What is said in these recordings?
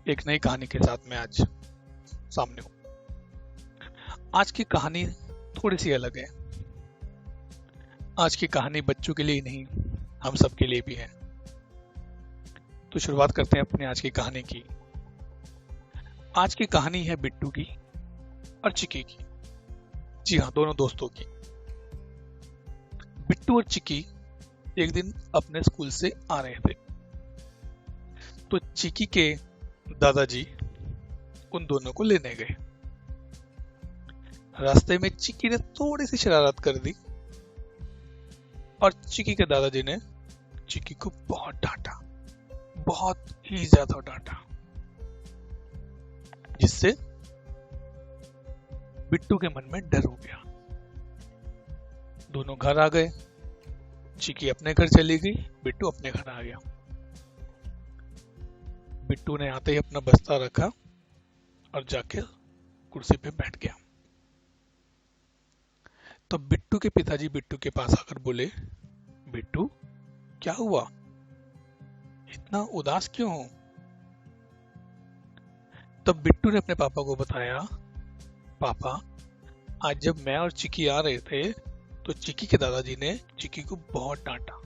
एक नई कहानी के साथ मैं आज सामने हूँ। आज की कहानी थोड़ी सी अलग है। आज की कहानी बच्चों के लिए नहीं, हम सब के लिए भी है। तो शुरुआत करते हैं अपनी आज की कहानी की। आज की कहानी है बिट्टू की और चिक्की की। जी हाँ, दोनों दोस्तों की। बिट्टू और चिक्की एक दिन अपने स्कूल से आ रहे थे, तो चिक्की के दादाजी उन दोनों को लेने गए। रास्ते में चिक्की ने थोड़ी सी शरारत कर दी और चिक्की के दादाजी ने चिक्की को बहुत डांटा, बहुत ही ज्यादा डांटा, जिससे बिट्टू के मन में डर हो गया। दोनों घर आ गए। चिक्की अपने घर चली गई, बिट्टू अपने घर आ गया। बिट्टू ने आते ही अपना बस्ता रखा और जाके कुर्सी पे बैठ गया। तो बिट्टू के पिताजी बिट्टू के पास आकर बोले, बिट्टू क्या हुआ, इतना उदास क्यों हो? तब बिट्टू ने अपने पापा को बताया, पापा आज जब मैं और चिक्की आ रहे थे तो चिक्की के दादाजी ने चिक्की को बहुत डांटा।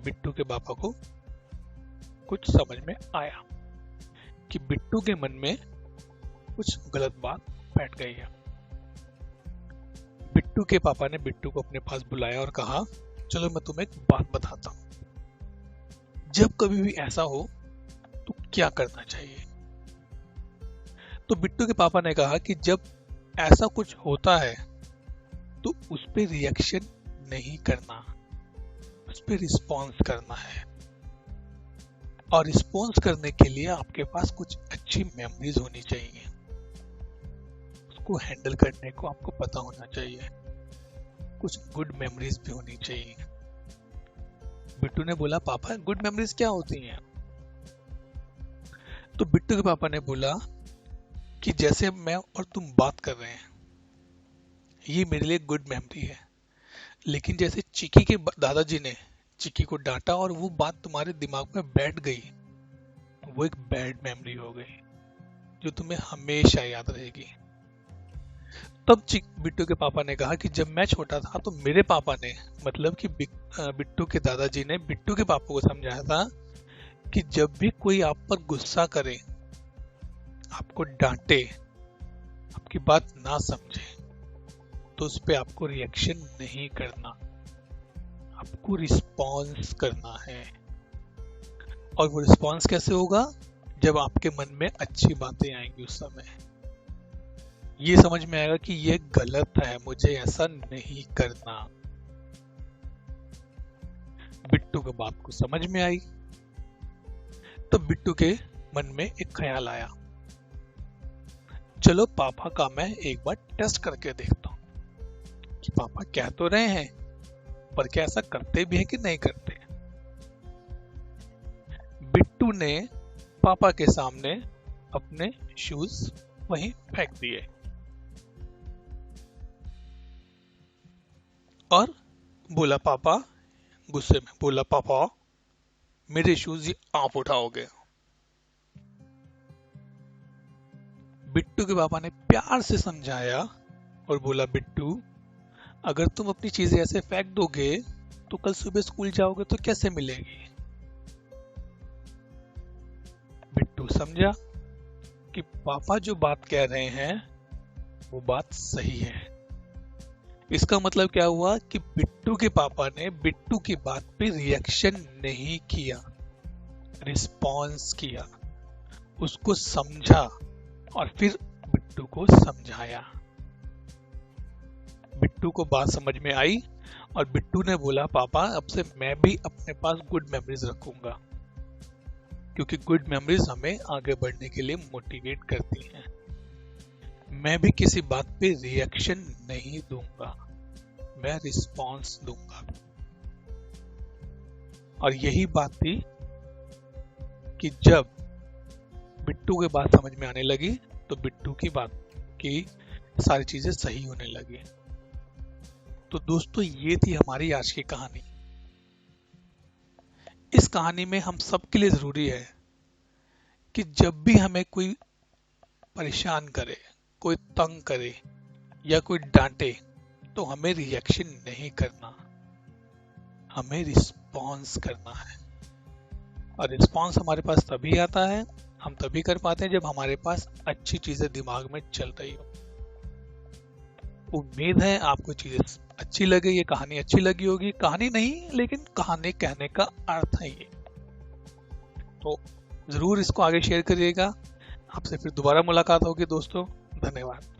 बिट्टू के पापा को कुछ समझ में आया कि बिट्टू के मन में कुछ गलत बात बैठ गई है। बिट्टू के पापा ने बिट्टू को अपने पास बुलाया और कहा, चलो मैं तुम्हें एक बात बताता हूं, जब कभी भी ऐसा हो तो क्या करना चाहिए। तो बिट्टू के पापा ने कहा कि जब ऐसा कुछ होता है तो उस पे रिएक्शन नहीं करना, उस पे रिस्पॉन्स करना है। और रिस्पॉन्स करने के लिए आपके पास कुछ अच्छी मेमोरीज होनी चाहिए, उसको हैंडल करने को आपको पता होना चाहिए, कुछ गुड मेमोरीज भी होनी चाहिए। बिट्टू ने बोला, पापा गुड मेमोरीज क्या होती हैं? तो बिट्टू के पापा ने बोला कि जैसे मैं और तुम बात कर रहे हैं, ये मेरे लिए गुड मेमोरी है, लेकिन जैसे चिक्की के दादाजी ने चिक्की को डांटा और वो बात तुम्हारे दिमाग में बैठ गई, वो एक बैड मेमोरी हो गई जो तुम्हें हमेशा याद रहेगी। तब बिट्टू के पापा ने कहा कि जब मैं छोटा था तो मेरे पापा ने, मतलब कि बिट्टू के दादाजी ने बिट्टू के पापा को समझाया था कि जब भी कोई आप पर गुस्सा करे, आपको डांटे, आपकी बात ना समझे, तो उस पे आपको रिएक्शन नहीं करना, आपको रिस्पॉन्स करना है। और वो रिस्पॉन्स कैसे होगा? जब आपके मन में अच्छी बातें आएंगी, उस समय ये समझ में आएगा कि ये गलत है, मुझे ऐसा नहीं करना। बिट्टू को बात को समझ में आई। तो बिट्टू के मन में एक ख्याल आया, चलो पापा का मैं एक बार टेस्ट करके देखता हूं कि पापा कह तो रहे हैं, पर क्या ऐसा करते भी हैं कि नहीं करते। बिट्टू ने पापा के सामने अपने शूज वहीं फेंक दिए और बोला, पापा, गुस्से में बोला, पापा मेरे शूज ये आप उठाओगे। बिट्टू के पापा ने प्यार से समझाया और बोला, बिट्टू अगर तुम अपनी चीजें ऐसे फेंक दोगे तो कल सुबह स्कूल जाओगे तो कैसे मिलेगी। बिट्टू समझा कि पापा जो बात कह रहे हैं वो बात सही है। इसका मतलब क्या हुआ कि बिट्टू के पापा ने बिट्टू की बात पे रिएक्शन नहीं किया, रिस्पॉन्स किया, उसको समझा और फिर बिट्टू को समझाया। बिट्टू को बात समझ में आई और बिट्टू ने बोला, पापा अब से मैं भी अपने पास गुड मेमोरीज रखूंगा, क्योंकि गुड मेमोरीज हमें आगे बढ़ने के लिए मोटिवेट करती हैं। मैं भी किसी बात पे रिएक्शन नहीं दूंगा, मैं रिस्पॉन्स दूंगा। और यही बात थी कि जब बिट्टू की बात समझ में आने लगी तो बिट्टू की बात की सारी चीजें सही होने लगी। तो दोस्तों, ये थी हमारी आज की कहानी। इस कहानी में हम सबके लिए जरूरी है कि जब भी हमें कोई परेशान करे, कोई तंग करे या कोई डांटे, तो हमें रिएक्शन नहीं करना, हमें रिस्पॉन्स करना है। और रिस्पॉन्स हमारे पास तभी आता है, हम तभी कर पाते हैं जब हमारे पास अच्छी चीजें दिमाग में चल रही हो। उम्मीद है आपको चीजें अच्छी लगी, ये कहानी अच्छी लगी होगी। कहानी नहीं, लेकिन कहानी कहने का अर्थ है ये। तो जरूर इसको आगे शेयर करिएगा। आपसे फिर दोबारा मुलाकात होगी दोस्तों। धन्यवाद।